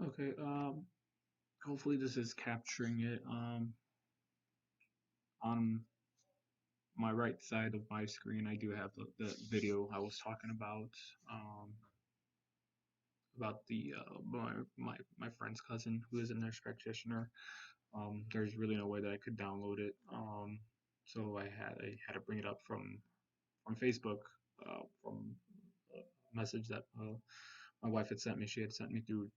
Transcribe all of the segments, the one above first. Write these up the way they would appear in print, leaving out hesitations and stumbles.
Okay, hopefully this is capturing it. On my right side of my screen, I do have the video I was talking um, about the my friend's cousin who is a nurse practitioner. There's really no way that I could download it. So I had to bring it up from Facebook, from a message that my wife had sent me. She had sent me through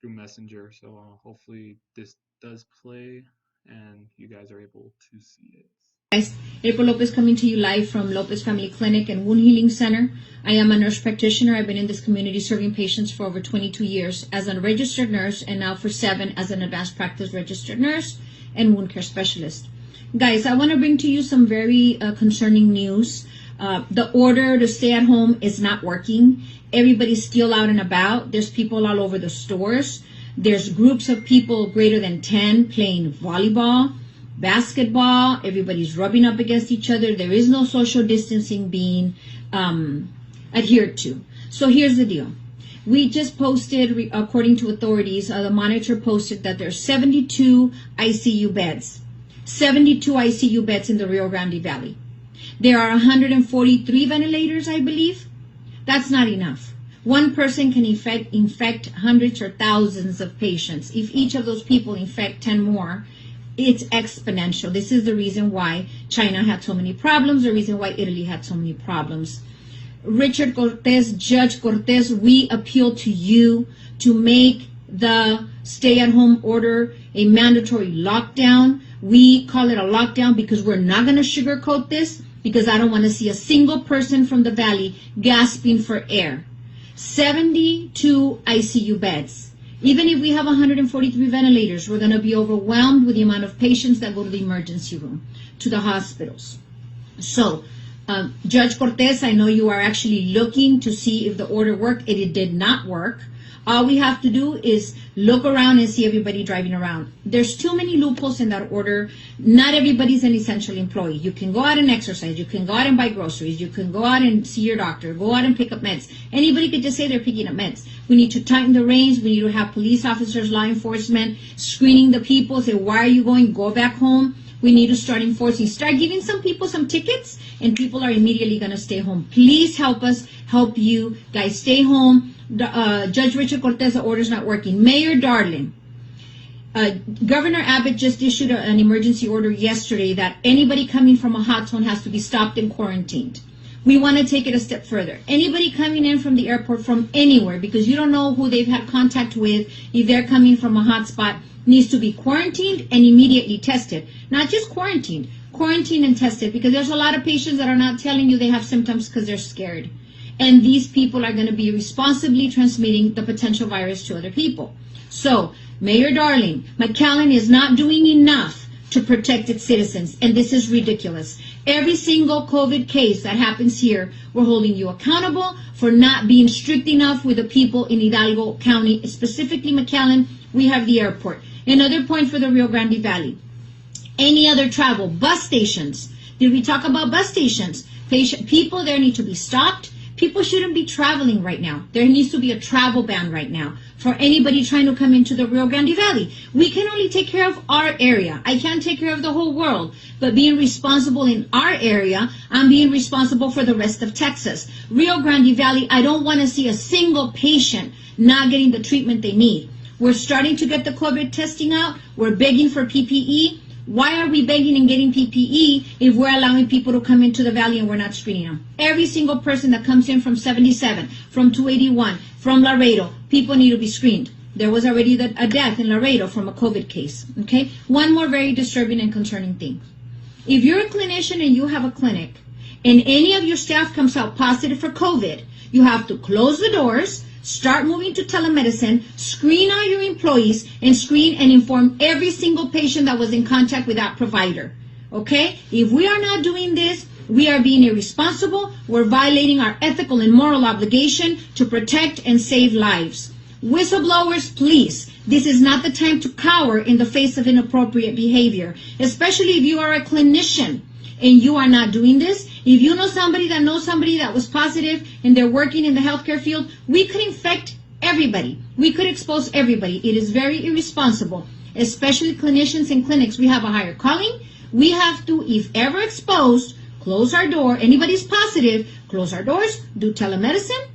Messenger. So hopefully this does play and you guys are able to see it. Guys, April Lopez coming to you live from Lopez Family Clinic and Wound Healing Center. I am a nurse practitioner. I've been in this community serving patients for over 22 years as a registered nurse and now for 7 as an advanced practice registered nurse and wound care specialist. Guys, I want to bring to you some very concerning news. The order to stay at home is not working. Everybody's still out and about. There's people all over the stores. There's groups of people greater than 10 playing volleyball, basketball. Everybody's rubbing up against each other. There is no social distancing being adhered to. So here's the deal. We just posted, according to authorities, the monitor posted that there's 72 ICU beds. 72 ICU beds in the Rio Grande Valley. There are 143 ventilators, I believe. That's not enough. One person can infect hundreds or thousands of patients. If each of those people infect 10 more, it's exponential. This is the reason why China had so many problems, the reason why Italy had so many problems. Richard Cortez, Judge Cortez, we appeal to you to make the stay-at-home order a mandatory lockdown. We call it a lockdown because we're not going to sugarcoat this, because I don't want to see a single person from the valley gasping for air. 72 ICU beds. Even if we have 143 ventilators, we're going to be overwhelmed with the amount of patients that go to the emergency room, to the hospitals. So, Judge Cortez, I know you are actually looking to see if the order worked. It did not work. All we have to do is look around and see everybody driving around. There's too many loopholes in that order. Not everybody's an essential employee. You can go out and exercise. You can go out and buy groceries. You can go out and see your doctor. Go out and pick up meds. Anybody could just say they're picking up meds. We need to tighten the reins. We need to have police officers, law enforcement, screening the people, say, why are you going? Go back home. We need to start enforcing. Start giving some people some tickets, and people are immediately going to stay home. Please help us help you. Guys, stay home. Judge Richard Cortez, the order's not working. Mayor Darling, Governor Abbott just issued an emergency order yesterday that anybody coming from a hot zone has to be stopped and quarantined. We want to take it a step further. Anybody coming in from the airport from anywhere, because you don't know who they've had contact with, if they're coming from a hot spot, needs to be quarantined and immediately tested. Not just quarantined and tested, because there's a lot of patients that are not telling you they have symptoms because they're scared. And these people are going to be responsibly transmitting the potential virus to other people. So, Mayor Darling, McAllen is not doing enough to protect its citizens, and this is ridiculous. Every single COVID case that happens here, we're holding you accountable for not being strict enough with the people in Hidalgo County, specifically McAllen. We have the airport. Another point for the Rio Grande Valley. Any other travel, bus stations. Did we talk about bus stations? People there need to be stopped. People shouldn't be traveling right now. There needs to be a travel ban right now for anybody trying to come into the Rio Grande Valley. We can only take care of our area. I can't take care of the whole world. But being responsible in our area, I'm being responsible for the rest of Texas. Rio Grande Valley, I don't want to see a single patient not getting the treatment they need. We're starting to get the COVID testing out. We're begging for PPE. Why are we begging and getting PPE if we're allowing people to come into the valley and we're not screening them? Every single person that comes in from 77, from 281, from Laredo, people need to be screened. There was already a death in Laredo from a COVID case. Okay? One more very disturbing and concerning thing. If you're a clinician and you have a clinic and any of your staff comes out positive for COVID, you have to close the doors, start moving to telemedicine, screen all your employees, and screen and inform every single patient that was in contact with that provider. Okay? If we are not doing this, we are being irresponsible. We're violating our ethical and moral obligation to protect and save lives. Whistleblowers, please. This is not the time to cower in the face of inappropriate behavior, especially if you are a clinician and you are not doing this. If you know somebody that knows somebody that was positive and they're working in the healthcare field, we could infect everybody. We could expose everybody. It is very irresponsible, especially clinicians in clinics. We have a higher calling. We have to, if ever exposed, close our door. Anybody's positive, close our doors, do telemedicine.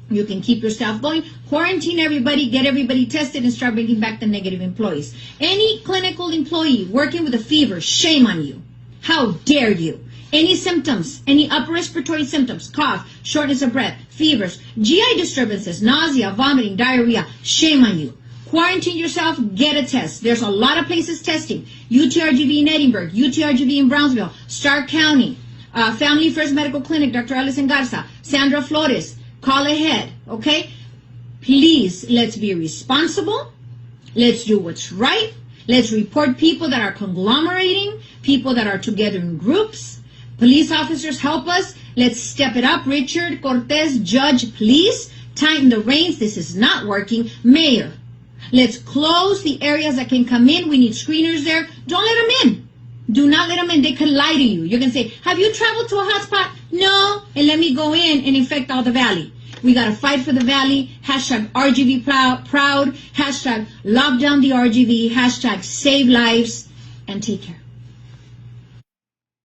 You can keep your staff going, quarantine everybody, get everybody tested, and start bringing back the negative employees. Any clinical employee working with a fever, shame on you. How dare you? Any symptoms, any upper respiratory symptoms, cough, shortness of breath, fevers, GI disturbances, nausea, vomiting, diarrhea, shame on you. Quarantine yourself, get a test. There's a lot of places testing. UTRGV in Edinburgh, UTRGV in Brownsville, Stark County, Family First Medical Clinic, Dr. Alison Garza, Sandra Flores. Call ahead, okay? Please, let's be responsible. Let's do what's right. Let's report people that are conglomerating, people that are together in groups. Police officers, help us. Let's step it up. Richard Cortez, judge, please tighten the reins. This is not working. Mayor, let's close the areas that can come in. We need screeners there. Don't let them in. Do not let them in. They can lie to you. You're going to say, have you traveled to a hotspot? No. And let me go in and infect all the valley. We got to fight for the valley. Hashtag RGV proud. Hashtag lock down the RGV. Hashtag save lives. And take care.